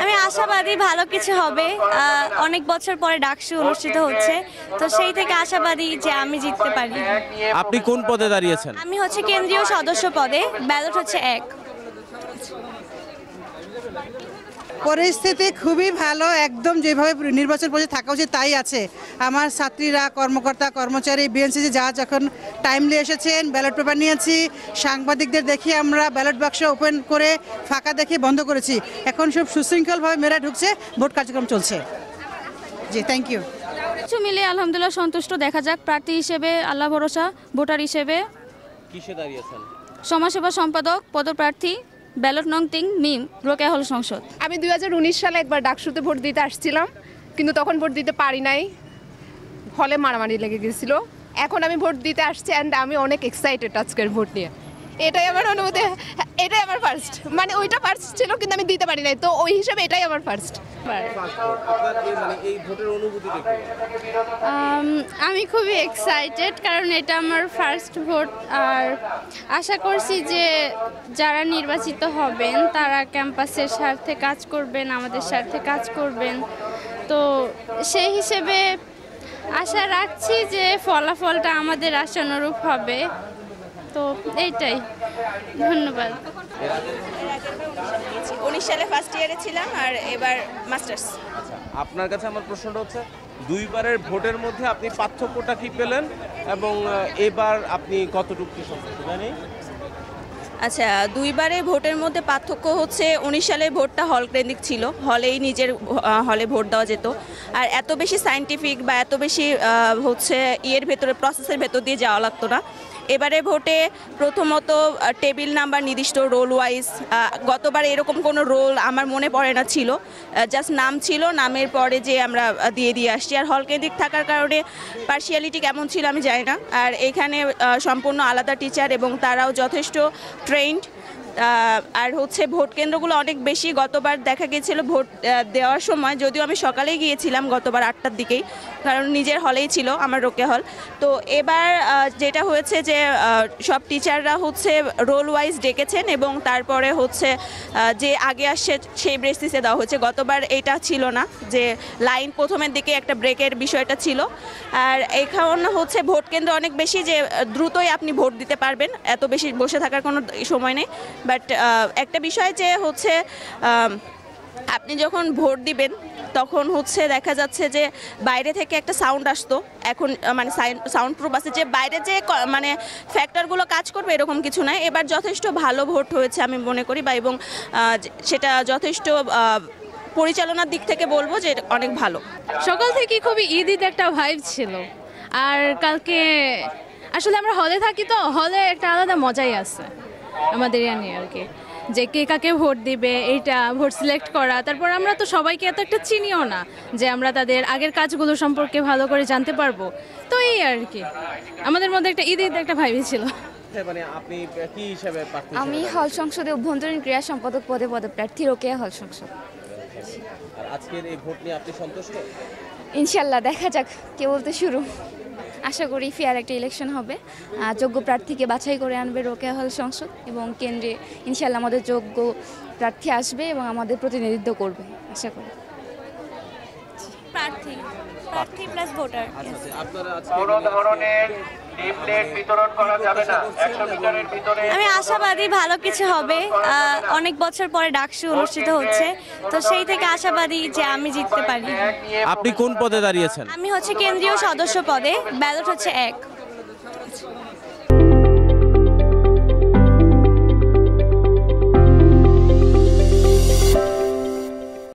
আমি আশাবাদী ভালো কিছু হবে। অনেক বছর পরে ডাকসু অনুষ্ঠিত হচ্ছে, তো সেই থেকে আশাবাদী যে আমি জিততে পারি। আপনি কোন পদে দাঁড়িয়েছেন? আমি হচ্ছে কেন্দ্রীয় সদস্য পদে, ব্যালট হচ্ছে 1। পরিস্থিতি খুবই ভালো, একদম যেভাবে নির্বাচন পর্যন্ত থাকা উচিত তাই আছে। আমার ছাত্রীরা, কর্মকর্তা, কর্মচারী, বিএনসিসি যা যখন টাইমলি এসেছেন, ব্যালট পেপার নিয়েছি, সাংবাদিকদের দেখি আমরা ব্যালট বাক্স ওপেন করে ফাঁকা দেখে বন্ধ করেছি। এখন সব সুশৃঙ্খলভাবে মেয়েরা ঢুকছে, ভোট কার্যক্রম চলছে। জি, থ্যাংক ইউ। কিছু মিলে আলহামদুলিল্লাহ সন্তুষ্ট। দেখা যাক, প্রার্থী হিসেবে আল্লাহ ভরসা, ভোটার হিসেবে কিসে দাঁড়িয়েছেন? সমাজসেবা সম্পাদক পদপ্রার্থী, ব্যালট নং 3 মিম, রোকেয়া হল সংসদ। আমি 2019 সালে একবার ডাকসুতে ভোট দিতে আসছিলাম, কিন্তু তখন ভোট দিতে পারি নাই, হলে মারামারি লেগে গেছিল। এখন আমি ভোট দিতে আসছি অ্যান্ড আমি অনেক এক্সাইটেড আজকের ভোট নিয়ে। এটাই আমার অনুভূতি, এটাই আমার ফার্স্ট, মানে ওইটা ফার্স্ট ছিল কিন্তু আমি দিতে পারি নাই, তো ওই হিসাবে এটাই আমার ফার্স্ট। আমি খুবই এক্সাইটেড, কারণ এটা আমার ফার্স্ট ভোট। আর আশা করছি যে যারা নির্বাচিত হবেন তারা ক্যাম্পাসের স্বার্থে কাজ করবেন, আমাদের স্বার্থে কাজ করবেন। তো সেই হিসেবে আশা রাখছি যে ফলাফলটা আমাদের আশানুরূপ হবে। তো এইটাই, ধন্যবাদ। 19 সালে ফার্স্ট ইয়ারে ছিলাম, আর এবার মাস্টার্স। আচ্ছা, আপনার কাছে আমার প্রশ্নটা হচ্ছে, দুইবারের ভোটের মধ্যে আপনি পার্থক্যটা কি পেলেন এবং এবার আপনি কতটুকু কি সন্তুষ্ট জানেন? আচ্ছা, দুইবারে ভোটের মধ্যে পার্থক্য হচ্ছে 19 সালে ভোটটা হল কেন্দ্রিক ছিল, হলেই নিজের হলে ভোট দেওয়া যেত, আর এত বেশি সায়েন্টিফিক বা এত বেশি হচ্ছে ভেতরে প্রসেসের ভেতর দিয়ে যাওয়া লাগতো না। এবারে ভোটে প্রথমত টেবিল নাম্বার নির্দিষ্ট, রোল ওয়াইজ। গতবার এরকম কোনো রোল আমার মনে পড়ে না ছিল, জাস্ট নাম ছিল, নামের পরে যে আমরা দিয়ে আসছি। আর হল কেন্দ্রিক থাকার কারণে পার্সিয়ালিটি কেমন ছিল আমি জানি না। আর এখানে সম্পূর্ণ আলাদা টিচার এবং তারাও যথেষ্ট ট্রেন্ড। আর হচ্ছে ভোট কেন্দ্রগুলো অনেক বেশি। গতবার দেখা গিয়েছিল ভোট দেওয়ার সময়, যদিও আমি সকালেই গিয়েছিলাম গতবার 8টার দিকেই, কারণ নিজের হলেই ছিল আমার রোকেয়া হল। তো এবার যেটা হয়েছে যে সব টিচাররা হচ্ছে রোল ওয়াইজ ডেকেছেন এবং তারপরে হচ্ছে যে আগে আসছে সেই বেসিসে দেওয়া হচ্ছে। গতবার এটা ছিল না, যে লাইন প্রথমের দিকে একটা ব্রেকের বিষয়টা ছিল। আর এখানে হচ্ছে ভোট কেন্দ্র অনেক বেশি, যে দ্রুতই আপনি ভোট দিতে পারবেন, এত বেশি বসে থাকার কোনো সময় নেই। বাট একটা বিষয় যে হচ্ছে আপনি যখন ভোট দিবেন তখন হচ্ছে দেখা যাচ্ছে যে বাইরে থেকে একটা সাউন্ড আসতো, এখন মানে সাউন্ড প্রুফ আছে, যে বাইরে যে মানে ফ্যাক্টরগুলো কাজ করবে এরকম কিছু নাই। এবার যথেষ্ট ভালো ভোট হয়েছে আমি মনে করি, বা এবং সেটা যথেষ্ট পরিচালনার দিক থেকে বলবো যে অনেক ভালো। সকাল থেকে খুবই ঈদ একটা ভাইব ছিল। আর কালকে আসলে আমরা হলে থাকি, তো হলে একটা আলাদা মজাই আছে আমাদের নিয়ে আর কি, যে কে কাকে ভোট দিবে, এইটা ভোট সিলেক্ট করা। তারপর আমরা তো সবাইকে এত একটা চিনিও না যে আমরা তাদের আগের কাজগুলো সম্পর্কে ভালো করে জানতে পারবো। তো এই আর কি, আমাদের মধ্যে একটা ঈদ একটা ভাইবই ছিল। মানে আপনি কি হিসাবে প্রার্থী? আমি হল সংসদে অভ্যন্তরীণ ক্রীড়া সম্পাদক পদে পদপ্রার্থী, রোকেয়া হল সংসদ। আর আজকের এই ভোট নিয়ে আপনি সন্তুষ্ট? ইনশাল্লাহ, দেখা যাক, কেবল তো শুরু। আশা করি ফেয়ার একটা ইলেকশন হবে, যোগ্য প্রার্থীকে বাছাই করে আনবে রোকেয়া হল সংসদ, এবং কেন্দ্রে ইনশাল্লাহ আমাদের যোগ্য প্রার্থী আসবে এবং আমাদের প্রতিনিধিত্ব করবে আশা করি। প্রার্থী প্লাস ভোটার। আমি আশাবাদী ভালো কিছু হবে। অনেক বছর পরে ডাকসু অনুষ্ঠিত হচ্ছে, তো সেই থেকে আশাবাদী যে আমি জিততে পারি। আপনি কোন পদে দাঁড়িয়েছেন? আমি হচ্ছে কেন্দ্রীয় সদস্য পদে, ব্যালট হচ্ছে 1।